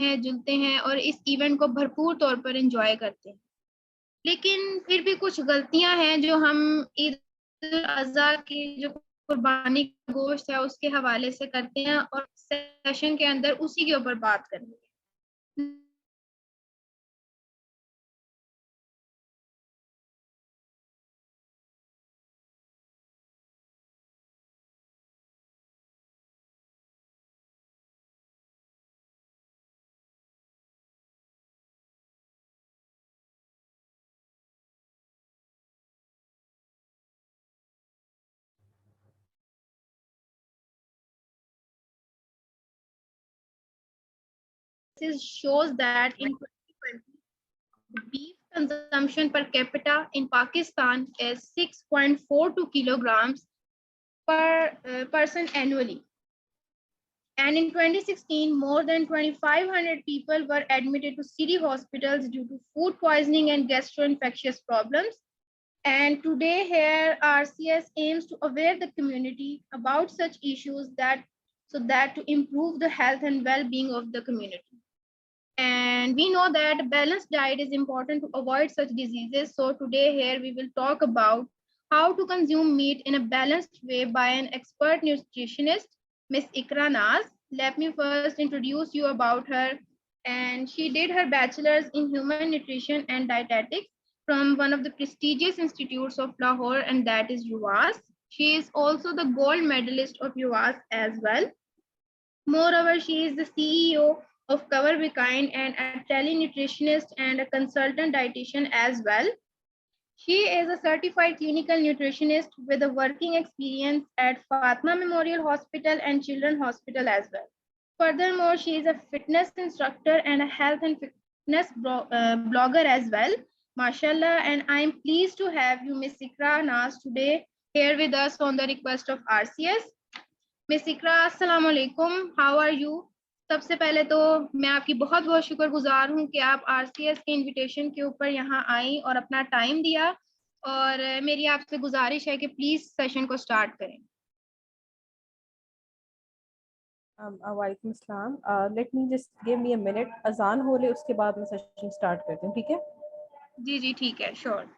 हैं, जुलते हैं और इस इवेंट को भरपूर तौर पर एंजॉय करते हैं। लेकिन फिर भी कुछ गलतियां हैं जो हम ईद उल अज़हा की जो कुर्बानी का गोश्त है उसके हवाले से करते हैं और सेशन के अंदर उसी के ऊपर बात करेंगे। This shows that in 2020, the beef consumption per capita in Pakistan is 6.42 kilograms per person annually. And in 2016, more than 2,500 people were admitted to city hospitals due to food poisoning and gastroinfectious problems. And today here, RCS aims to aware the community about such issues so that to improve the health and well-being of the community. And we know that a balanced diet is important to avoid such diseases. So today here we will talk about how to consume meat in a balanced way by an expert nutritionist, Miss Ikra Naz. Let me first introduce you about her. And she did her bachelor's in human nutrition and dietetics from one of the prestigious institutes of Lahore, and that is UAS. She is also the gold medalist of UAS as well. Moreover, she is the CEO of Cover Be Kind and a telenutritionist and a consultant dietitian as well. She is a certified clinical nutritionist with a working experience at Fatma Memorial Hospital and Children's Hospital as well. Furthermore, she is a fitness instructor and a health and fitness blogger as well. Mashallah, and I am pleased to have you, Ms. Ikra Nas, today here with us on the request of RCS. Miss Iqra अस्सलाम वालेकुम, how are you? सबसे पहले तो मैं आपकी बहुत बहुत शुक्रगुजार हूँ कि आप आरसीएस के इनविटेशन के ऊपर यहाँ आई और अपना टाइम दिया, और मेरी आपसे गुजारिश है कि प्लीज सेशन को स्टार्ट करें। वालेकुम अस्सलाम। Late me just give me a minute, अजान हो ले उसके बाद मैं सेशन स्टार्ट करती हूँ, ठीक है? जी जी ठीक है, श्योर।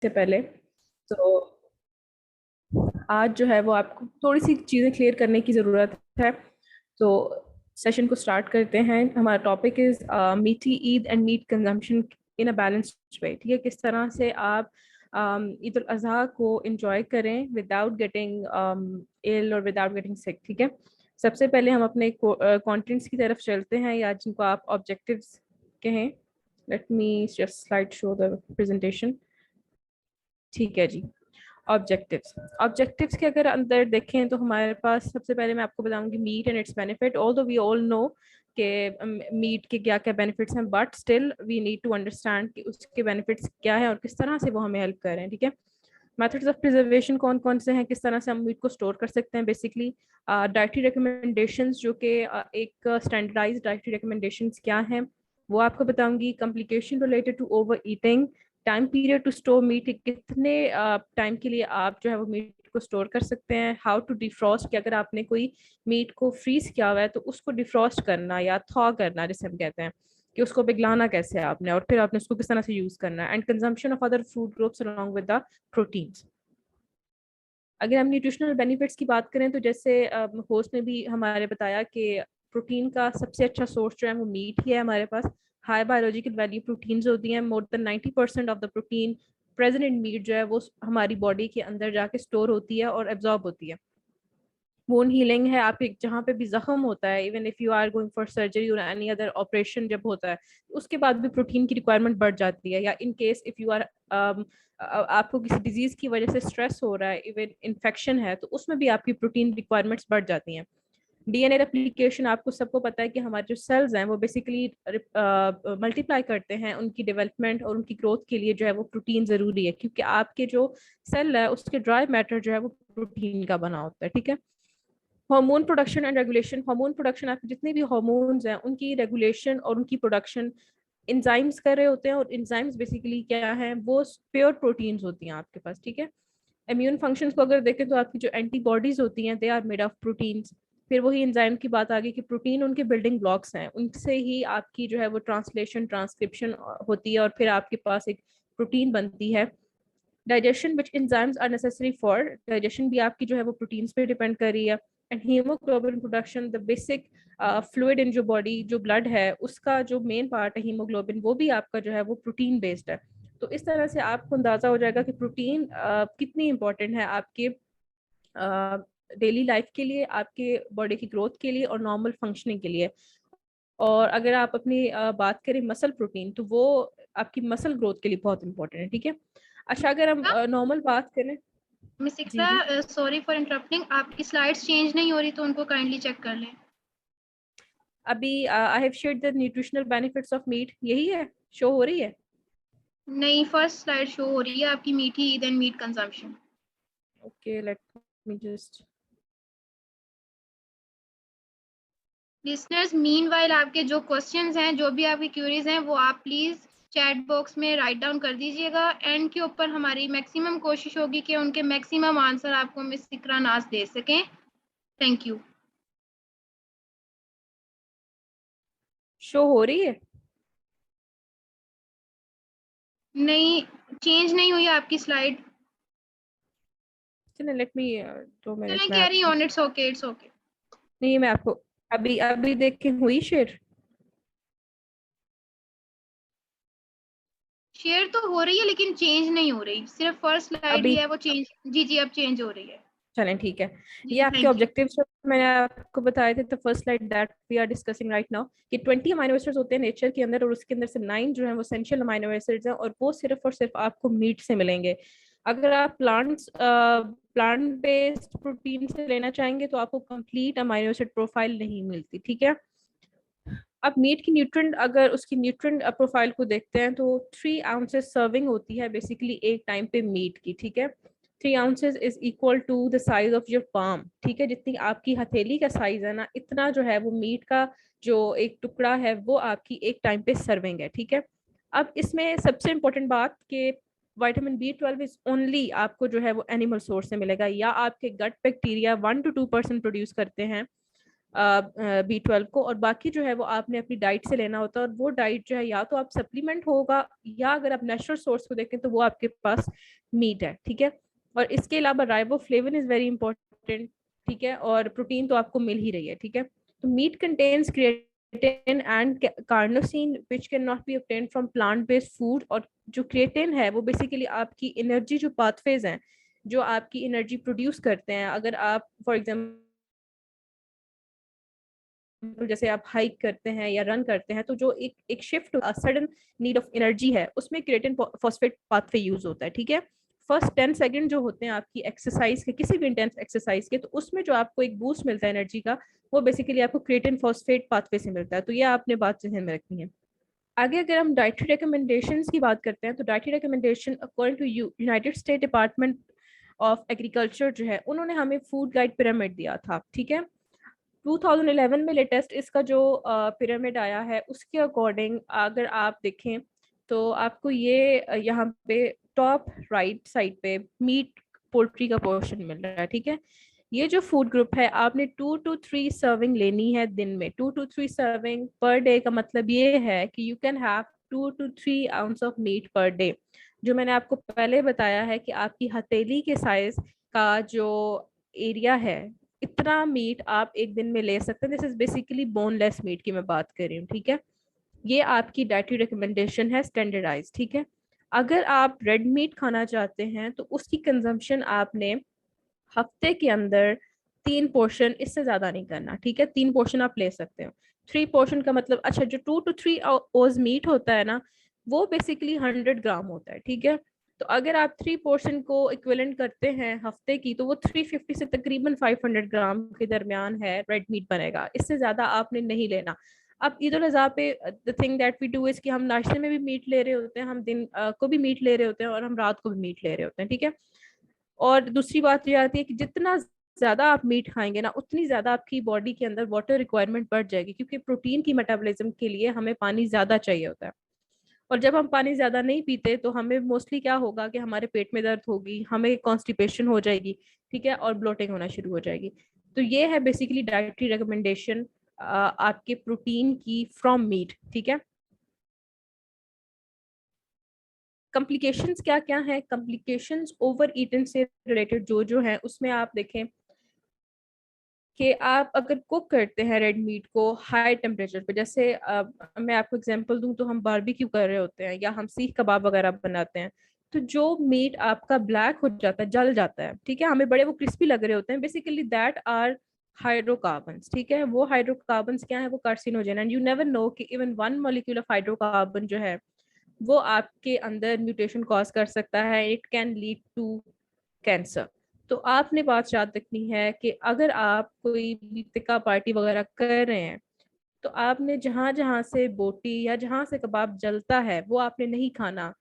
से पहले तो आज जो है वो आपको थोड़ी सी चीज़ें क्लियर करने की ज़रूरत है। तो सेशन को स्टार्ट करते हैं। हमारा topic is Meethi Eid and meat consumption in a balanced way. ठीक है, किस तरह से आप ईद उल अज़हा को इंजॉय करें विदाउट गेटिंग इल और विदाउट गेटिंग सिक। ठीक है, सबसे पहले हम अपने कंटेंट्स की तरफ चलते हैं, या जिनको आप ऑब्जेक्टिव्स कहें। Late me just slide show the presentation. ठीक है जी, ऑब्जेक्टिव्स के अगर अंदर देखें तो हमारे पास सबसे पहले मैं आपको बताऊंगी meat and its benefit. Although we all know कि मीट के क्या क्या बेनिफिट्स हैं, but still we need to understand कि उसके बेनिफिट्स क्या है और किस तरह से वो हमें हेल्प कर रहे हैं। ठीक है, मेथड्स ऑफ प्रिजर्वेशन कौन कौन से हैं, किस तरह से हम मीट को स्टोर कर सकते हैं। बेसिकली डाइटरी रिकमेंडेशंस, जो कि एक स्टैंडर्डाइज्ड डाइटरी रिकमेंडेशंस क्या हैं वो आपको बताऊंगी। Complication related to overeating, time period to store meat, कितने टाइम के लिए आप जो है वो मीट को स्टोर कर सकते हैं। हाउ टू डिफ्रॉस्ट, कि अगर आपने कोई मीट को फ्रीज किया हुआ है तो उसको डिफ्रॉस्ट करना या थॉ करना जिसे हम कहते हैं, कि उसको पिघलाना कैसे है आपने, और फिर आपने उसको किस तरह से यूज करना है। And consumption of other food groups along with the proteins. अगर हम न्यूट्रिशनल बेनिफिट्स की बात करें तो जैसे होस्ट ने भी हमारे बताया कि प्रोटीन का सबसे अच्छा सोर्स जो है वो मीट ही है हमारे पास। हाई बायोलॉजिकल वैल्यू प्रोटीन्स होती हैं, more than 90% of the protein present in meat जो है वो हमारी बॉडी के अंदर जाके स्टोर होती है और एब्जॉर्ब होती है। बोन हीलिंग है, आप एक जहाँ पे भी जख्म होता है, even if you are going for surgery और एनी अदर ऑपरेशन जब होता है, उसके बाद भी प्रोटीन की रिक्वायरमेंट बढ़ जाती है। या in case if you are आपको किसी डिजीज की वजह से स्ट्रेस हो रहा है, इवन इन्फेक्शन है, तो उसमें भी आपकी प्रोटीन रिक्वायरमेंट्स बढ़ जाती हैं। डीएनए रेप्लिकेशन, आपको सबको पता है कि हमारे जो सेल्स हैं वो बेसिकली मल्टीप्लाई करते हैं, उनकी डेवलपमेंट और उनकी ग्रोथ के लिए जो है वो प्रोटीन ज़रूरी है, क्योंकि आपके जो सेल है उसके ड्राई मैटर जो है वो प्रोटीन का बना होता है। ठीक है। Hormone production and regulation, hormone production, आपके जितने भी हार्मोन्स हैं उनकी रेगुलेशन और उनकी प्रोडक्शन इंजाइम्स कर रहे होते हैं, और इंजाइम्स बेसिकली क्या है, वो प्योर प्रोटीन्स होती हैं आपके पास। ठीक है। इम्यून फंक्शंस को अगर देखें तो आपकी जो एंटीबॉडीज होती हैं they are made of proteins. फिर वही एंजाइम की बात आ गई कि प्रोटीन उनके बिल्डिंग ब्लॉक्स हैं, उनसे ही आपकी जो है वो ट्रांसलेशन ट्रांसक्रिप्शन होती है, और फिर आपके पास एक प्रोटीन बनती है। Digestion which enzymes are necessary for digestion भी आपकी जो है वो प्रोटीन्स पे डिपेंड कर रही है। And haemoglobin production, the basic fluid in जो बॉडी, जो ब्लड है उसका जो मेन पार्ट है हीमोग्लोबिन, वो भी आपका जो है वो प्रोटीन बेस्ड है। तो इस तरह से आपको अंदाजा हो जाएगा कि प्रोटीन कितनी इंपॉर्टेंट है आपके डेली लाइफ के लिए, आपके बॉडी की ग्रोथ के लिए और नॉर्मल फंक्शनिंग के लिए। और अगर आप अपनी बात करें मसल प्रोटीन, तो वो आपकी मसल ग्रोथ के लिए बहुत इंपॉर्टेंट है। ठीक है। अच्छा, अगर हम नॉर्मल बात करें। Miss ji ji. Iqra, sorry for interrupting, आपकी स्लाइड्स चेंज नहीं हो रही तो उनको काइंडली चेक कर लें। अभी I have shared the nutritional benefits of meat, यही है, शो हो रही है? नहीं, फर्स्ट स्लाइड शो हो रही है आपकी Meethi then meat consumption. Okay, let me just. Listeners, meanwhile आपके जो क्वेश्चंस हैं, जो भी आपकी क्यूरीज हैं, वो आप प्लीज चैट बॉक्स में राइट डाउन कर दीजिएगा। एंड के ऊपर हमारी मैक्सिमम कोशिश होगी कि उनके मैक्सिमम आंसर आपको मिस इकरा नाज दे सकें। Thank you. शो हो रही है? नहीं, चेंज नहीं हुई आपकी स्लाइड। चलिए, लेट मी 2 मिनट चलें, में कैरी आपको। On, it's okay, it's okay. नहीं, मैं आपको अभी अभी देख के हुई शेयर। शेयर तो हो रही है लेकिन चेंज नहीं हो रही, सिर्फ फर्स्ट स्लाइड ही अभी है वो चेंज। जी जी, अब चेंज हो रही है। चलें, ठीक है। जी ये जी, आपके थैंक यू। ऑब्जेक्टिव्स जो मैंने आपको बताए थे, तो first slide that we are discussing right now, कि 20 अमाइनो एसिड्स होते हैं नेचर के अंदर, और उसके अंदर से 9 जो है वो एसेंशियल अमाइनो एसिड्स हैं, और वो सिर्फ और सिर्फ आपको मीट से मिलेंगे। अगर आप प्लांट बेस्ड प्रोटीन से लेना चाहेंगे तो आपको कंप्लीट अमाइनो एसिड प्रोफाइल नहीं मिलती। ठीक है। अब मीट की न्यूट्रिएंट, अगर उसकी न्यूट्रिएंट प्रोफाइल को देखते हैं तो 3 ounces सर्विंग होती है बेसिकली एक टाइम पे मीट की। ठीक है। 3 ounces is equal to the size of your palm. ठीक है। जितनी आपकी हथेली का साइज है ना, इतना जो है वो मीट का जो एक टुकड़ा है वो आपकी एक टाइम पे सर्विंग है। ठीक है। अब इसमें सबसे इंपॉर्टेंट बात कि विटामिन B12 इज ओनली आपको जो है वो एनिमल सोर्स से मिलेगा, या आपके गट बैक्टीरिया 1 to 2% प्रोड्यूस करते हैं B12 को, और बाकी जो है वो आपने अपनी डाइट से लेना होता है। और वो डाइट जो है या तो आप सप्लीमेंट होगा, या अगर आप नेचुरल सोर्स को देखें तो वो आपके पास मीट है। ठीक है। और इसके अलावा राइबोफ्लेविन इज वेरी इंपॉर्टेंट। ठीक है। और प्रोटीन तो आपको मिल ही रही है। ठीक है। तो meat contains creatine and carnosine which can not be obtained from plant based food. और जो क्रिएटिन है वो बेसिकली आपकी एनर्जी जो पाथवेज हैं, जो आपकी एनर्जी प्रोड्यूस करते हैं, अगर आप फॉर एग्जाम्पल जैसे आप हाइक करते हैं या रन करते हैं, तो जो एक shift sudden need of energy है, उसमें क्रिएटिन फॉस्फेट पाथवे यूज होता है। ठीक है। फर्स्ट 10 सेकंड जो होते हैं आपकी एक्सरसाइज के, किसी भी इंटेंस एक्सरसाइज के, तो उसमें जो आपको एक बूस्ट मिलता है एनर्जी का, वो बेसिकली आपको क्रिएटिन फॉस्फेट पाथवे से मिलता है। तो ये आपने बात ध्यान में रखनी है। आगे अगर हम डाइटरी रिकमेंडेशंस की बात करते हैं, तो dietary recommendation according to United State Department of Agriculture जो है, उन्होंने हमें फूड गाइड पिरामिड दिया था। ठीक है। 2011 में लेटेस्ट इसका जो पिरामिड आया है, उसके अकॉर्डिंग अगर आप देखें तो आपको ये यहाँ पे टॉप राइट साइड पे मीट पोल्ट्री का पोर्शन मिल रहा है। ठीक है। ये जो फूड ग्रुप है, आपने 2 to 3 सर्विंग लेनी है दिन में। 2 to 3 सर्विंग पर डे का मतलब ये है कि you can have 2 to 3 ounce of meat per day. जो मैंने आपको पहले बताया है कि आपकी हथेली के साइज का जो एरिया है, इतना मीट आप एक दिन में ले सकते हैं। This is basically boneless meat की मैं बात कर रही हूँ, ठीक है। ये आपकी डाइटरी रिकमेंडेशन है स्टैंडर्डाइज, ठीक है। अगर आप रेड मीट खाना चाहते हैं तो उसकी कंजम्पशन आपने हफ्ते के अंदर 3 पोर्शन, इससे ज्यादा नहीं करना, ठीक है। 3 पोर्शन आप ले सकते हो। 3 पोर्शन का मतलब, अच्छा, जो 2 to 3 oz मीट होता है ना, वो बेसिकली 100 ग्राम होता है, ठीक है। तो अगर आप 3 पोर्शन को इक्विवेलेंट करते हैं हफ्ते की, तो वो 350 से तकरीबन 500 ग्राम के दरमियान है रेड मीट बनेगा। इससे ज्यादा आपने नहीं लेना। अब ईद उल अजहा पे the thing that we do is कि हम नाश्ते में भी मीट ले रहे होते हैं, हम दिन को भी मीट ले रहे होते हैं, और हम रात को भी मीट ले रहे होते हैं, ठीक है। और दूसरी बात ये आती है कि जितना ज्यादा आप मीट खाएंगे ना, उतनी ज्यादा आपकी बॉडी के अंदर वाटर रिक्वायरमेंट बढ़ जाएगी, क्योंकि प्रोटीन की मेटाबॉलिज्म के लिए हमें पानी ज्यादा चाहिए होता है। और जब हम पानी ज्यादा नहीं पीते तो हमें मोस्टली क्या होगा कि हमारे पेट में दर्द होगी, हमें कॉन्स्टिपेशन हो जाएगी, ठीक है, और ब्लोटिंग होना शुरू हो जाएगी। तो ये है बेसिकली डाइटरी रिकमेंडेशन आपके प्रोटीन की फ्रॉम मीट, ठीक है। कॉम्प्लिकेशंस क्या क्या है? कॉम्प्लिकेशंस ओवर ईटिंग से रिलेटेड जो जो है, उसमें आप देखें कि आप अगर कुक करते हैं रेड मीट को हाई टेम्परेचर पे, जैसे मैं आपको एग्जांपल दूं तो हम बारबेक्यू कर रहे होते हैं या हम सीख कबाब वगैरह बनाते हैं, तो जो मीट आपका ब्लैक हो जाता है, जल जाता है, ठीक है, हमें बड़े वो क्रिस्पी लग रहे होते हैं, बेसिकली दैट आर हाइड्रोकार्बन्स, ठीक है। वो हाइड्रोकार्बन्स क्या है? वो carcinogen, and you never know कि इवन 1 मॉलिक्यूल ऑफ हाइड्रोकार्बन जो है वो आपके अंदर म्यूटेशन कॉज कर सकता है, it can lead to cancer. तो आपने बात याद रखनी है कि अगर आप कोई भी तिक्का पार्टी वगैरह कर रहे हैं, तो आपने जहां जहां से बोटी या जहां से कबाब जलता है वो आपने नहीं खाना।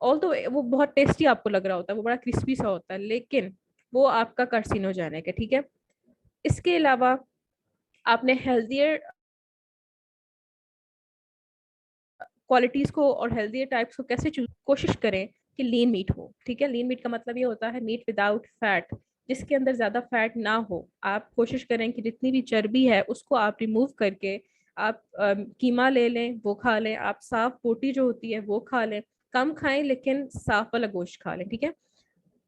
ऑल तो वो बहुत टेस्टी आपको लग रहा होता है, वो बड़ा क्रिस्पी सा होता है, लेकिन वो आपका कार्सिनोजेनिक है, ठीक है। इसके अलावा आपने हेल्थियर क्वालिटीज को और हेल्दी टाइप्स को कैसे चूज, कोशिश करें कि लीन मीट हो, ठीक है। लीन मीट का मतलब ये होता है मीट विदाउट फैट, जिसके अंदर ज्यादा फैट ना हो। आप कोशिश करें कि जितनी भी चर्बी है उसको आप रिमूव करके आप कीमा ले लें, वो खा लें। आप साफ बोटी जो होती है वो खा लें, कम खाएं लेकिन साफ वाला गोश्त खा लें, ठीक है।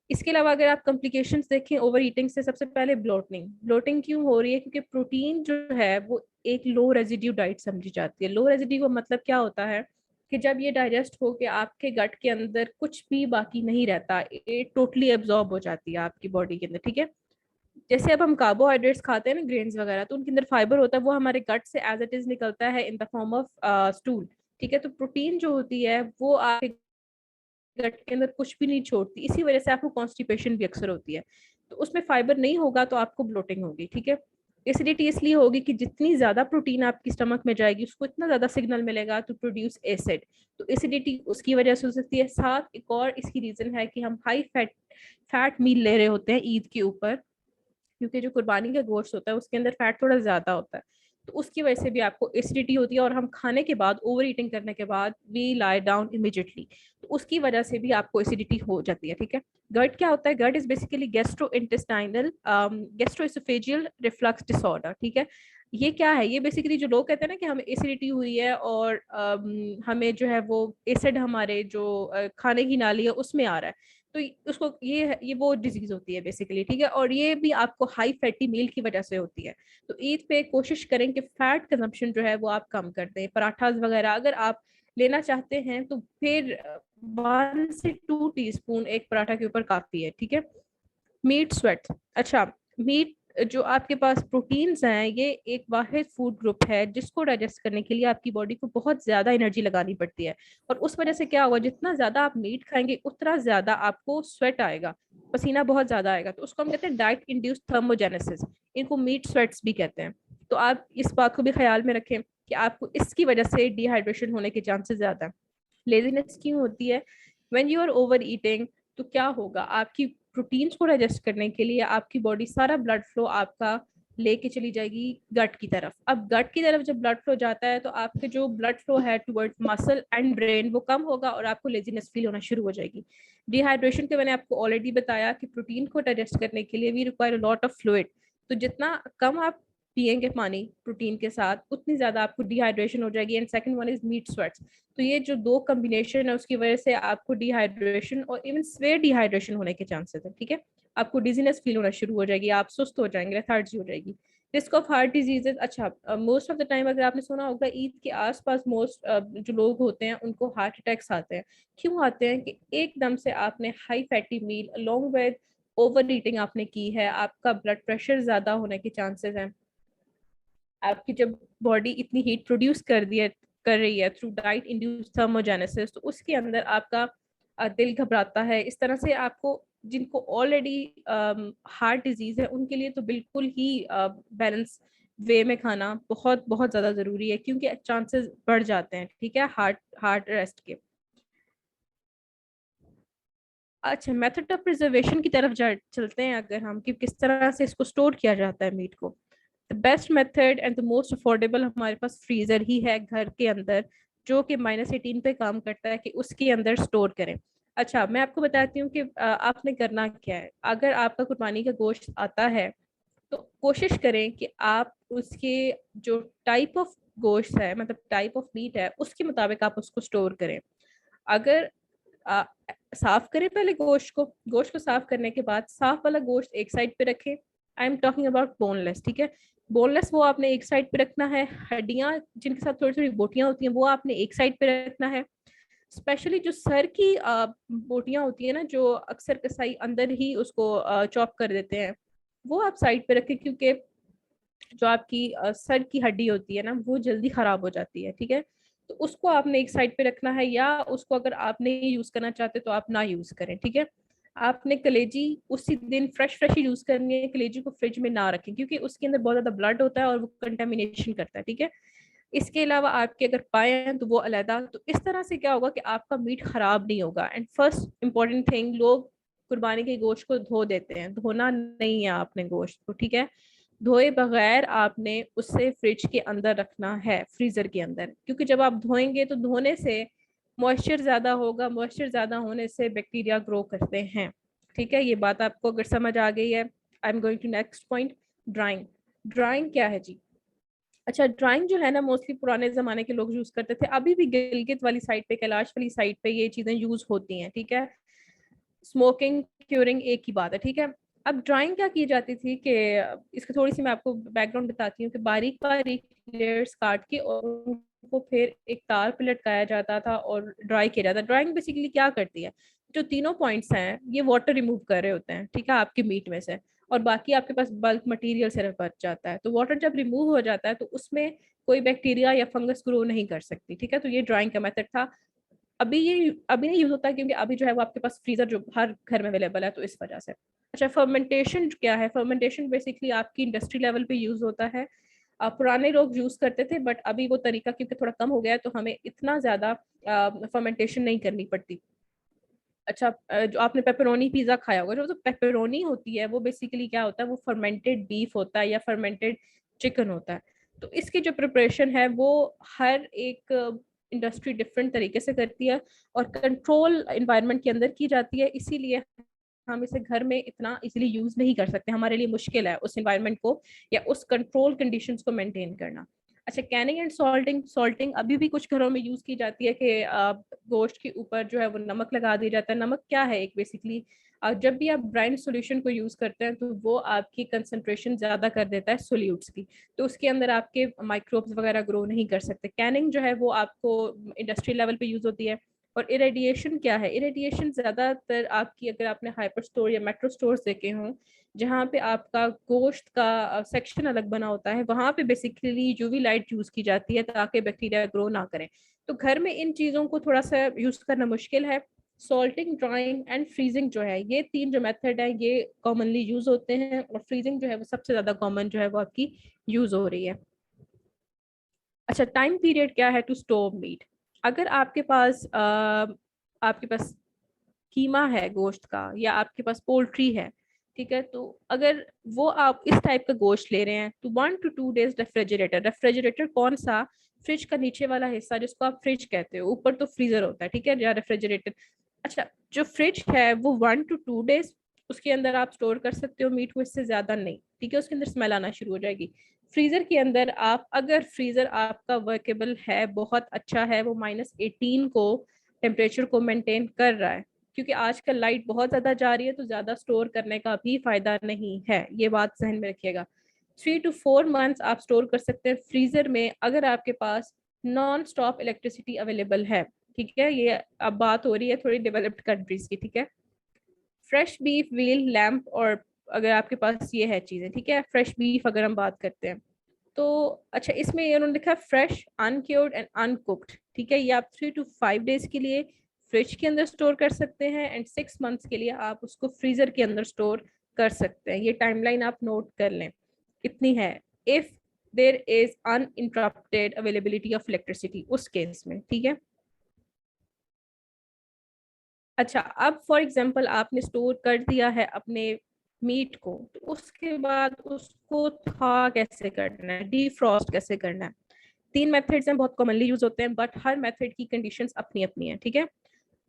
इसके अलावा अगर आप कॉम्प्लिकेशंस देखें ओवर ईटिंग से, सबसे पहले ब्लोटिंग। ब्लोटिंग क्यों हो रही है? क्योंकि प्रोटीन जो है वो एक लो रेजिड्यू डाइट समझी जाती है। लो रेजिड्यू का मतलब क्या होता है कि जब ये डाइजेस्ट हो के आपके गट के अंदर कुछ भी बाकी नहीं रहता, ये टोटली एब्जॉर्ब हो जाती है आपकी बॉडी के अंदर, ठीक है। जैसे अब हम कार्बोहाइड्रेट्स खाते हैं ना, ग्रेन्स वगैरह, तो उनके अंदर फाइबर होता है, वो हमारे गट से एज इट इज निकलता है in the form of stool, ठीक है। तो प्रोटीन जो होती है वो आपके गट के अंदर कुछ भी नहीं छोड़ती, इसी वजह से आपको कॉन्स्टिपेशन भी अक्सर होती है। तो उसमें फाइबर नहीं होगा तो आपको ब्लोटिंग होगी, ठीक है। एसिडिटी इसलिए होगी कि जितनी ज्यादा प्रोटीन आपकी स्टमक में जाएगी उसको इतना ज्यादा सिग्नल मिलेगा टू प्रोड्यूस एसिड, तो एसिडिटी उसकी वजह से हो सकती है। साथ एक और इसकी रीजन है कि हम हाई फैट मील ले रहे होते हैं ईद के ऊपर, क्योंकि जो कुर्बानी का गोश्त होता है उसके अंदर फैट थोड़ा ज्यादा होता है, तो उसकी वजह से भी आपको एसिडिटी होती है। और हम खाने के बाद, ओवर ईटिंग करने के बाद, वी लाई डाउन इमिजिएटली, तो उसकी वजह से भी आपको एसिडिटी हो जाती है, ठीक है। गट क्या होता है? गट is basically gastro intestinal gastroesophageal reflux disorder, ठीक है। ये क्या है? ये बेसिकली जो लोग कहते हैं ना कि हमें एसिडिटी हुई है और हमें जो है वो एसिड हमारे जो खाने की नाली है उसमें आ रहा है, तो उसको ये वो डिजीज होती है बेसिकली, ठीक है। और ये भी आपको हाई फैटी मील की वजह से होती है। तो ईद पे कोशिश करें कि फैट कंजम्पशन जो है वो आप कम कर दें। पराठास वगैरह अगर आप लेना चाहते हैं तो फिर 1 से 2 टीस्पून एक पराठा के ऊपर काफी है, ठीक है। मीट स्वेट, अच्छा, मीट जो आपके पास प्रोटीन्स हैं, ये एक वाहिद फूड ग्रुप है जिसको डाइजेस्ट करने के लिए आपकी बॉडी को बहुत ज्यादा एनर्जी लगानी पड़ती है। और उस वजह से क्या होगा, जितना ज्यादा आप मीट खाएंगे उतना ज्यादा आपको स्वेट आएगा, पसीना बहुत ज्यादा आएगा। तो उसको हम कहते हैं डाइट इंड्यूस्ड थर्मोजेनेसिस, इनको मीट स्वेट्स भी कहते हैं। तो आप इस बात को भी ख्याल में रखें कि आपको इसकी वजह से डिहाइड्रेशन होने के चांसेस ज्यादा है। लेजीनेस क्यों होती है? When you are over eating, तो क्या होगा, आपकी प्रोटीन्स को डाइजेस्ट करने के लिए आपकी बॉडी सारा ब्लड फ्लो आपका लेके चली जाएगी गट की तरफ। अब गट की तरफ जब ब्लड फ्लो जाता है तो आपके जो ब्लड फ्लो है टुवर्ड्स मसल एंड ब्रेन वो कम होगा और आपको लेजीनेस फील होना शुरू हो जाएगी। डिहाइड्रेशन के मैंने आपको ऑलरेडी बताया कि प्रोटीन को डाइजेस्ट करने के लिए we require a lot of fluid. तो जितना कम आप पियेंगे पानी प्रोटीन के साथ, उतनी ज्यादा आपको डिहाइड्रेशन हो जाएगी। And second one is meat sweats. तो ये जो दो कॉम्बिनेशन है उसकी वजह से आपको डिहाइड्रेशन और इवन स्वेयर डिहाइड्रेशन होने के चांसेस है, ठीक है। आपको डिजीनेस फील होना शुरू हो जाएगी, आप सुस्त हो जाएंगे, लेथार्जी हो जाएगी। रिस्क ऑफ हार्ट डिजीजेज, अच्छा मोस्ट ऑफ द टाइम अगर आपने सुना होगा ईद के आसपास मोस्ट जो लोग होते हैं उनको हार्ट अटैक्स आते हैं। क्यों आते हैं? कि एकदम से आपने high fatty meal along with over eating आपने की है, आपका ब्लड प्रेशर ज्यादा होने के चांसेस हैं, आपकी जब बॉडी इतनी हीट प्रोड्यूस कर रही है थ्रू डाइट इंड्यूस थर्मोजेनेसिस, तो उसके अंदर आपका दिल घबराता है। इस तरह से आपको, जिनको ऑलरेडी हार्ट डिजीज है उनके लिए तो बिल्कुल ही बैलेंस वे में खाना बहुत बहुत ज्यादा जरूरी है, क्योंकि चांसेस बढ़ जाते हैं, ठीक है, हार्ट हार्ट अरेस्ट के। अच्छा, मेथड ऑफ प्रिजर्वेशन की तरफ चलते हैं अगर हम, कि किस तरह से इसको स्टोर किया जाता है मीट को। The best method and the most affordable हमारे पास फ्रीजर ही है घर के अंदर, जो कि -18 पे काम करता है कि उसके अंदर स्टोर करें। अच्छा, मैं आपको बताती हूँ कि आपने करना क्या है। अगर आपका कुर्बानी का गोश्त आता है तो कोशिश करें कि आप उसके जो टाइप ऑफ गोश्त है, मतलब टाइप ऑफ मीट है, उसके मुताबिक आप उसको स्टोर करें। अगर आ, साफ करें पहले गोश्त को साफ करने के बाद साफ वाला गोश्त एक साइड पे रखें। I am talking about boneless, ठीक है। बोनलेस वो आपने एक साइड पे रखना है। हड्डियां जिनके साथ थोड़ी थोड़ी बोटियां होती हैं वो आपने एक साइड पे रखना है। स्पेशली जो सर की बोटियां होती है ना, जो अक्सर कसाई अंदर ही उसको चॉप कर देते हैं, वो आप साइड पे रखें, क्योंकि जो आपकी सर की हड्डी होती है ना वो जल्दी खराब हो जाती है, ठीक है। तो उसको आपने एक साइड पे रखना है, या उसको अगर आप नहीं यूज करना चाहते तो आप ना यूज करें, ठीक है। आपने कलेजी उसी दिन फ्रेश फ्रेश यूज करनी है, कलेजी को फ्रिज में ना रखें, क्योंकि उसके अंदर बहुत ज्यादा ब्लड होता है और वो कंटेमिनेशन करता है, ठीक है। इसके अलावा आपके अगर पाए हैं तो वो अलहदा। तो इस तरह से क्या होगा कि आपका मीट खराब नहीं होगा। एंड फर्स्ट इंपॉर्टेंट थिंग, लोग कुर्बानी के गोश्त को धो देते हैं, धोना नहीं है आपने गोश्त को, ठीक है। धोए बगैर आपने उसे फ्रिज के अंदर रखना है, फ्रीजर के अंदर, क्योंकि जब आप धोएंगे तो धोने से मॉइस्चर ज्यादा होगा, मॉइस्चर ज्यादा होने से बैक्टीरिया ग्रो करते हैं, ठीक है। ये बात आपको अगर समझ आ गई है, I am going to next point, drawing. Drawing क्या है जी? अच्छा, ड्राइंग जो है ना मोस्टली पुराने जमाने के लोग यूज करते थे, अभी भी गिलगित वाली साइड पे, कैलाश वाली साइड पे ये चीजें यूज होती हैं, ठीक है। स्मोकिंग क्यूरिंग एक ही बात है, ठीक है। अब ड्राइंग क्या की जाती थी कि इसकी थोड़ी सी मैं आपको बैकग्राउंड बताती हूँ कि बारीक बारीक लेयर्स काट के और उनको फिर एक तार पे लटकाया जाता था और ड्राई किया जाता। ड्राइंग बेसिकली क्या करती है, जो तीनों पॉइंट्स हैं ये वाटर रिमूव कर रहे होते हैं, ठीक है, आपके मीट में से, और बाकी आपके पास बल्क मटेरियल सिर्फ बच जाता है। तो वाटर जब रिमूव हो जाता है तो उसमें कोई बैक्टीरिया या फंगस ग्रो नहीं कर सकती, ठीक है। तो ये ड्राइंग का मेथड था। अभी नहीं यूज होता, क्योंकि अभी जो है वो आपके पास फ्रीजर जो हर घर में अवेलेबल है, तो इस वजह से। अच्छा, फर्मेंटेशन क्या है? फर्मेंटेशन बेसिकली आपकी इंडस्ट्री लेवल पे यूज होता है। पुराने लोग यूज करते थे, बट अभी वो तरीका क्योंकि थोड़ा कम हो गया है तो हमें इतना ज्यादा फर्मेंटेशन नहीं करनी पड़ती। अच्छा, जो आपने पेपरोनी पिज्जा खाया होगा, जो पेपरोनी होती है वो बेसिकली क्या होता है, वो फर्मेंटेड बीफ होता है या फर्मेंटेड चिकन होता है। तो इसकी जो प्रिपरेशन है वो हर एक इंडस्ट्री डिफरेंट तरीके से करती है और कंट्रोल इन्वायरमेंट के अंदर की जाती है, इसीलिए हम इसे घर में इतना इजीली यूज नहीं कर सकते, हमारे लिए मुश्किल है उस इन्वायरमेंट को या उस कंट्रोल कंडीशंस को मेंटेन करना। अच्छा, कैनिंग एंड सॉल्टिंग। सॉल्टिंग अभी भी कुछ घरों में यूज की जाती है कि गोश्त के ऊपर जो है वो नमक लगा दिया जाता है। नमक क्या है? एक बेसिकली जब भी आप ब्राइन सॉल्यूशन को यूज करते हैं तो वो आपकी कंसंट्रेशन ज्यादा कर देता है सोल्यूट्स की, तो उसके अंदर आपके माइक्रोब्स वगैरह ग्रो नहीं कर सकते। कैनिंग जो है वो आपको इंडस्ट्री लेवल पे यूज होती है। और इरेडिएशन क्या है? इरेडिएशन ज्यादातर आपकी, अगर आपने हाइपर स्टोर या मेट्रो स्टोर्स देखे हों जहाँ पे आपका गोश्त का सेक्शन अलग बना होता है, वहां पे बेसिकली यूवी लाइट यूज की जाती है ताकि बैक्टीरिया ग्रो ना करें। तो घर में इन चीजों को थोड़ा सा यूज करना मुश्किल है। सॉल्टिंग, ड्राइंग एंड फ्रीजिंग जो है, ये तीन जो मेथड है ये कॉमनली यूज होते हैं, और फ्रीजिंग जो है वो सबसे ज्यादा कॉमन जो है वो आपकी यूज हो रही है। अच्छा, टाइम पीरियड क्या है टू स्टोव मीट? अगर आपके पास कीमा है गोश्त का, या आपके पास पोल्ट्री है, ठीक है, तो अगर वो आप इस टाइप का गोश्त ले रहे हैं तो 1 to 2 days रेफ्रिजरेटर। रेफ्रिजरेटर कौन सा? फ्रिज का नीचे वाला हिस्सा जिसको आप फ्रिज कहते हो, ऊपर तो फ्रीजर होता है, ठीक है, या रेफ्रिजरेटर। अच्छा, जो फ्रिज है वो 1 to 2 days उसके अंदर आप स्टोर कर सकते हो मीट को, इससे ज्यादा नहीं, ठीक है, उसके अंदर स्मेल आना शुरू हो जाएगी। फ्रीजर के अंदर आप, अगर फ्रीजर आपका वर्केबल है, बहुत अच्छा है, वो -18 को टेम्परेचर को मेंटेन कर रहा है, क्योंकि आजकल लाइट बहुत ज़्यादा जा रही है तो ज़्यादा स्टोर करने का भी फ़ायदा नहीं है, ये बात जहन में रखिएगा। 3 to 4 मंथ्स आप स्टोर कर सकते हैं फ्रीज़र में अगर आपके पास नॉन स्टॉप इलेक्ट्रिसिटी अवेलेबल है, ठीक है। ये अब बात हो रही है थोड़ी डेवलप्ड कंट्रीज़ की, ठीक है। फ्रेश बीफ, व्हील, लैम्प, और अगर आपके पास ये है चीज़ें, ठीक है। फ्रेश बीफ अगर हम बात करते हैं तो अच्छा, इसमें उन्होंने लिखा है फ्रेश, अनक्योर्ड एंड अनकुक्ड, ठीक है। ये आप 3 to 5 डेज के लिए फ्रिज के अंदर स्टोर कर सकते हैं एंड 6 मंथ्स के लिए आप उसको फ्रीजर के अंदर स्टोर कर सकते हैं। ये टाइमलाइन आप नोट कर लें, इतनी है। If there is uninterrupted availability of electricity, उस केस में, ठीक है। अच्छा, अब फॉर एग्जाम्पल आपने स्टोर कर दिया है अपने मीट को, तो उसके बाद उसको था कैसे करना है, डीफ्रॉस्ट कैसे करना है। 3 मेथड्स हैं, बहुत कॉमनली यूज होते हैं, बट हर मेथड की कंडीशंस अपनी अपनी है, ठीक है।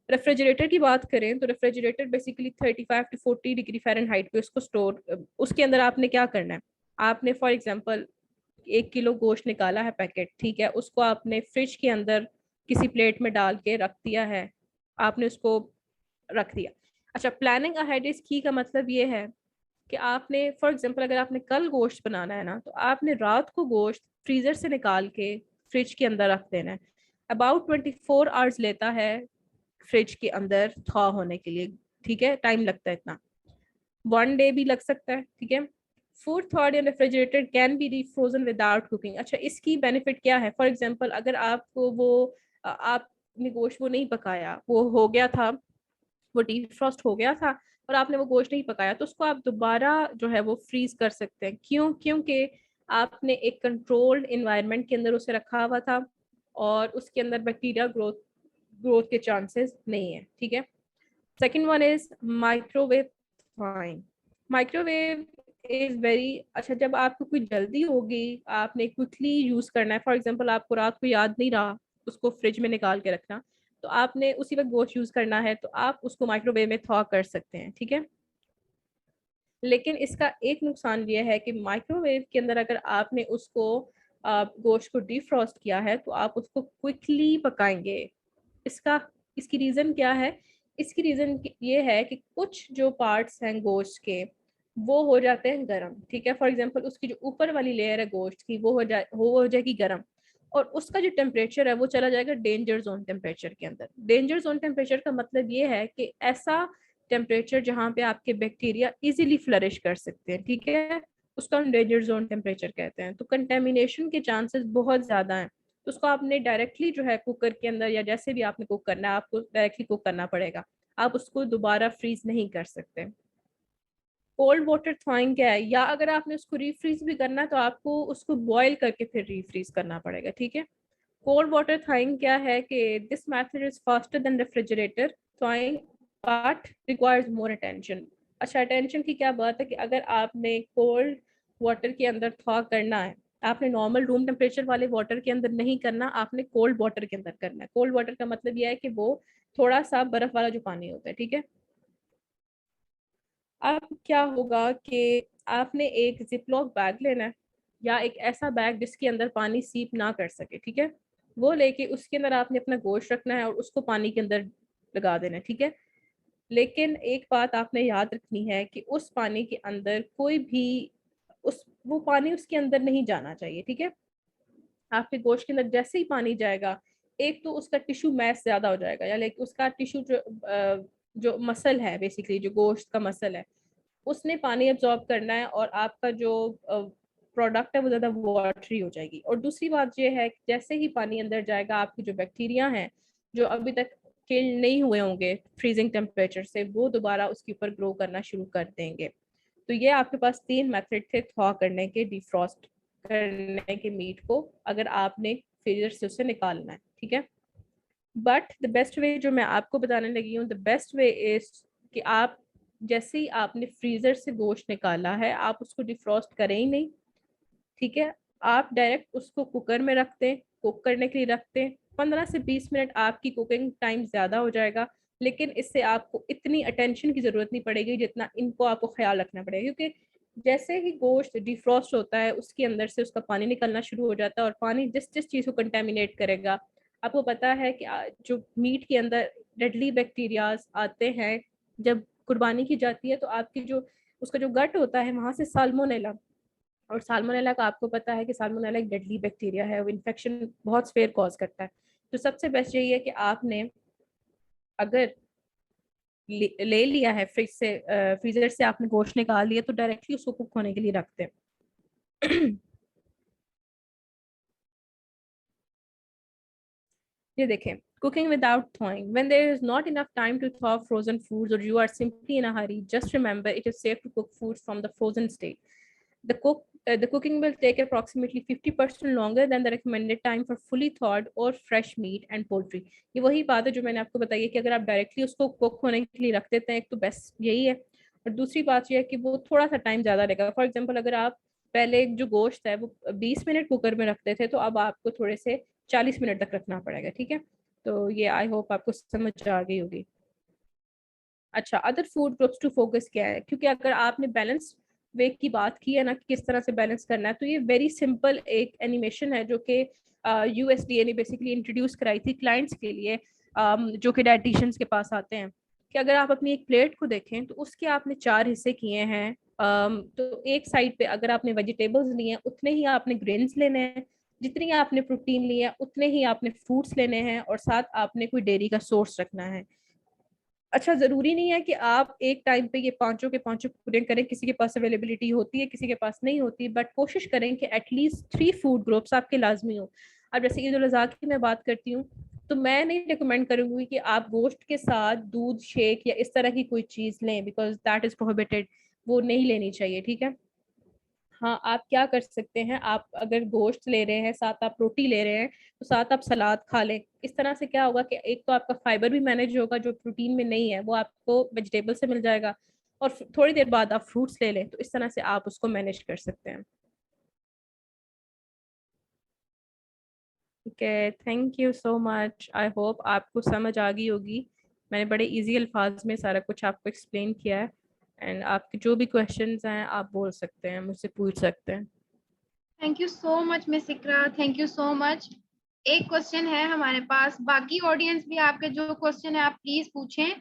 रेफ्रिजरेटर की बात करें तो refrigerator basically 35 to 40 degree Fahrenheit पे उसको स्टोर, उसके अंदर आपने क्या करना है, आपने फॉर एग्जांपल 1 किलो गोश्त निकाला है पैकेट, ठीक है। उसको आपने फ्रिज के अंदर किसी प्लेट में डाल के रख दिया है, आपने उसको रख दिया। अच्छा, प्लानिंग अहेड इज की का मतलब ये है कि आपने फॉर एग्जांपल अगर आपने कल गोश्त बनाना है ना, तो आपने रात को गोश्त फ्रीजर से निकाल के फ्रिज के अंदर रख देना है। अबाउट 24 आवर्स लेता है फ्रिज के अंदर थॉ होने के लिए, ठीक है। टाइम लगता है इतना, 1 डे भी लग सकता है, ठीक है। Food thawed in refrigerator can be refrozen without cooking. अच्छा, इसकी बेनिफिट क्या है, फॉर एग्जांपल अगर आपको वो आपने गोश्त वो नहीं पकाया, वो हो गया था, वो डीफ्रॉस्ट हो गया था और आपने वो गोश्त नहीं पकाया, तो उसको आप दोबारा जो है वो फ्रीज कर सकते हैं। क्यों? क्योंकि आपने एक कंट्रोल्ड इन्वायरमेंट के अंदर उसे रखा हुआ था और उसके अंदर बैक्टीरिया ग्रोथ के चांसेस नहीं है, ठीक है। Second one is microwave थॉइंग। Microwave is very अच्छा, जब आपको कोई जल्दी होगी, आपने क्विकली यूज करना है, फॉर एग्जांपल आपको रात को याद नहीं रहा उसको फ्रिज में निकाल के रखना, तो आपने उसी वक्त गोश्त यूज करना है, तो आप उसको माइक्रोवेव में थॉ कर सकते हैं, ठीक है। लेकिन इसका एक नुकसान ये है कि माइक्रोवेव के अंदर अगर आपने उसको गोश्त को डिफ्रॉस्ट किया है तो आप उसको क्विकली पकाएंगे। इसका इसकी रीज़न क्या है? इसकी रीज़न ये है कि कुछ जो पार्ट्स हैं गोश्त के वो हो जाते हैं गरम, ठीक है। फॉर एग्जांपल उसकी जो ऊपर वाली लेयर है गोश्त की वो हो जाएगी गरम, और उसका जो टेम्परेचर है वो चला जाएगा डेंजर जोन टेम्परेचर के अंदर। डेंजर जोन टेम्परेचर का मतलब ये है कि ऐसा टेम्परेचर जहाँ पे आपके बैक्टीरिया इजीली फ्लरिश कर सकते हैं, ठीक है। उसका हम डेंजर जोन टेम्परेचर कहते हैं। तो कंटेमिनेशन के चांसेस बहुत ज़्यादा हैं, तो उसको आपने डायरेक्टली जो है कुकर के अंदर या जैसे भी आपने कुक करना है, आपको डायरेक्टली कुक करना पड़ेगा, आप उसको दोबारा फ्रीज नहीं कर सकते। कोल्ड वाटर थॉइंग क्या है, या अगर आपने उसको रीफ्रीज भी करना है तो आपको उसको बॉयल करके फिर रीफ्रीज करना पड़ेगा, ठीक है। कोल्ड वाटर थॉइंग क्या है कि this method is faster than refrigerator थॉइंग but requires more attention. अच्छा, अटेंशन की क्या बात है कि अगर आपने कोल्ड वाटर के अंदर थॉ करना है, आपने नॉर्मल रूम टेम्परेचर वाले वाटर के अंदर नहीं करना, आपने कोल्ड वाटर के अंदर करना है। कोल्ड वाटर का मतलब यह है कि वो थोड़ा सा बर्फ वाला जो पानी होता है, ठीक है। अब क्या होगा कि आपने एक जिपलॉक बैग लेना है, या एक ऐसा बैग जिसके अंदर पानी सीप ना कर सके, ठीक है। वो लेके उसके अंदर आपने अपना गोश्त रखना है और उसको पानी के अंदर लगा देना है, ठीक है। लेकिन एक बात आपने याद रखनी है कि उस पानी के अंदर कोई भी उस वो पानी उसके अंदर नहीं जाना चाहिए, ठीक है। आपके गोश्त के अंदर जैसे ही पानी जाएगा, एक तो उसका टिश्यू मैस ज्यादा हो जाएगा, या लाइक उसका टिश्यू जो मसल है, बेसिकली जो गोश्त का मसल है, उसने पानी एब्जॉर्ब करना है और आपका जो प्रोडक्ट है वो ज़्यादा वाटरी हो जाएगी। और दूसरी बात ये है कि जैसे ही पानी अंदर जाएगा, आपकी जो बैक्टीरिया हैं जो अभी तक किल नहीं हुए होंगे फ्रीजिंग टेम्परेचर से, वो दोबारा उसके ऊपर ग्रो करना शुरू कर देंगे। तो ये आपके पास 3 मेथड थे थॉ करने के, डिफ्रॉस्ट करने के मीट को, अगर आपने फ्रीजर से उसे निकालना है, ठीक है। बट द बेस्ट वे जो मैं आपको बताने लगी हूँ, द बेस्ट वे इज कि आप जैसे ही आपने फ्रीजर से गोश्त निकाला है, आप उसको डिफ्रॉस्ट करें ही नहीं, ठीक है। आप डायरेक्ट उसको कुकर में रख दें, कुक करने के लिए रख दें। 15 से 20 मिनट आपकी कुकिंग टाइम ज़्यादा हो जाएगा, लेकिन इससे आपको इतनी अटेंशन की ज़रूरत नहीं पड़ेगी जितना इनको आपको ख्याल रखना पड़ेगा, क्योंकि जैसे ही गोश्त डिफ्रॉस्ट होता है उसके अंदर से उसका पानी निकलना शुरू हो जाता है, और पानी जिस जिस चीज़ को कंटेमिनेट करेगा आपको पता है कि जो मीट के अंदर डेडली बैक्टीरियाज आते हैं जब कुर्बानी की जाती है, तो आपकी जो उसका जो गट होता है वहाँ से साल्मोनेला, और साल्मोनेला का आपको पता है कि साल्मोनेला एक डेडली बैक्टीरिया है, वो इन्फेक्शन बहुत स्पेयर कॉज करता है। तो सबसे बेस्ट यही है कि आपने अगर ले लिया है फ्रिज से, फ्रीजर से आपने गोश्त निकाल लिया, तो डायरेक्टली उसको कुक होने के लिए रखते हैं। ये देखें, cooking without thawing. When there is not enough time to thaw frozen foods or you are simply in a hurry, just remember it is safe to cook foods from the frozen state. The cooking will take approximately 50% longer than the recommended time for fully thawed or fresh meat and poultry. ये वही बात है जो मैंने आपको बताई है कि अगर आप डायरेक्टली उसको कुक होने के लिए रख देते हैं, एक तो बेस्ट यही है, और दूसरी बात यह है कि वो थोड़ा सा टाइम ज़्यादा रहेगा। फॉर एग्जाम्पल, अगर आप पहले जो गोश्त है वो 20 मिनट कुकर में रखते थे, तो अब आपको थोड़े से 40 मिनट तक रखना पड़ेगा। ठीक है, तो ये आई होप आपको समझ आ गई होगी। अच्छा, other food groups to focus क्या है, क्योंकि अगर आपने बैलेंस वे की बात की है ना, किस तरह से बैलेंस करना है, तो ये वेरी सिंपल एक एनिमेशन है जो कि यूएसडीए ने बेसिकली इंट्रोड्यूस कराई थी क्लाइंट्स के लिए, जो कि डाइटिशियंस के पास आते हैं, कि अगर आप अपनी एक प्लेट को देखें तो उसके आपने 4 हिस्से किए हैं। तो एक साइड पे अगर आपने वेजिटेबल्स लिए हैं उतने ही आपने ग्रेन्स लेने हैं, जितनी आपने प्रोटीन लिए हैं उतने ही आपने फ्रूट्स लेने हैं, और साथ आपने कोई डेयरी का सोर्स रखना है। अच्छा, जरूरी नहीं है कि आप एक टाइम पे ये पांचों के पांचों पूरे करें, किसी के पास अवेलेबिलिटी होती है, किसी के पास नहीं होती, बट कोशिश करें कि एटलीस्ट 3 फूड ग्रुप्स आपके लाजमी हो। अब जैसे ईद उल अज़हा की मैं बात करती हूँ, तो मैं नहीं रिकमेंड करूंगी कि आप गोश्त के साथ दूध शेक या इस तरह की कोई चीज लें, बिकॉज दैट इज प्रोहिबिटेड, वो नहीं लेनी चाहिए। ठीक है, हाँ, आप क्या कर सकते हैं, आप अगर गोश्त ले रहे हैं, साथ आप रोटी ले रहे हैं, तो साथ आप सलाद खा लें। इस तरह से क्या होगा कि एक तो आपका फाइबर भी मैनेज होगा, जो प्रोटीन में नहीं है वो आपको वेजिटेबल से मिल जाएगा, और थोड़ी देर बाद आप फ्रूट्स ले लें, तो इस तरह से आप उसको मैनेज कर सकते हैं। ठीक है, thank you so much, I hope आपको समझ आ गई होगी। मैंने बड़े इजी अल्फाज में सारा कुछ आपको एक्सप्लेन किया है, एंड आपके जो भी क्वेश्चंस हैं आप बोल सकते हैं, मुझसे पूछ सकते हैं। Thank you so much miss Iqra, thank you so much. एक क्वेश्चन है हमारे पास, बाकी ऑडियंस भी आपके जो क्वेश्चन है आप प्लीज पूछें।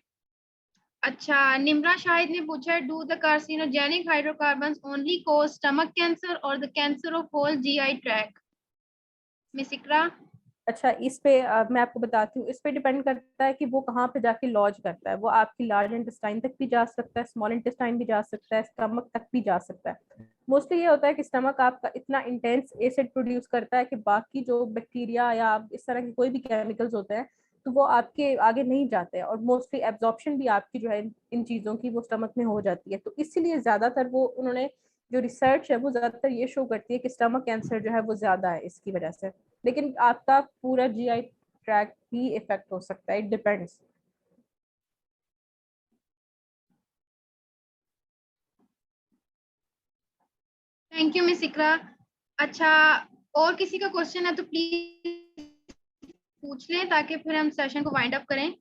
अच्छा, निम्रा शाहिद ने पूछा है, do the carcinogenic hydrocarbons only cause stomach cancer और the cancer of whole GI tract? Miss Iqra. अच्छा, इस पे मैं आपको बताती हूँ, इस पे डिपेंड करता है कि वो कहाँ पे जाके लॉज करता है। वो आपकी लार्ज इंटेस्टाइन तक भी जा सकता है, स्मॉल इंटेस्टाइन भी जा सकता है, स्टमक तक भी जा सकता है। मोस्टली ये होता है कि स्टमक आपका इतना इंटेंस एसिड प्रोड्यूस करता है कि बाकी जो बैक्टीरिया या इस तरह के कोई भी केमिकल्स होते हैं, तो वो आपके आगे नहीं जाते हैं, और मोस्टली एब्जॉर्प्शन भी आपकी जो है इन चीज़ों की वो स्टमक में हो जाती है। तो इसीलिए ज़्यादातर वो उन्होंने जो रिसर्च है वो ज़्यादातर ये शो करती है कि स्टमक कैंसर जो है वो ज़्यादा है इसकी वजह से, लेकिन आपका पूरा जीआई ट्रैक भी इफेक्ट हो सकता है, it depends. Thank you miss Iqra. अच्छा, और किसी का क्वेश्चन है तो प्लीज पूछ लें ताकि फिर हम सेशन को वाइंड अप करें।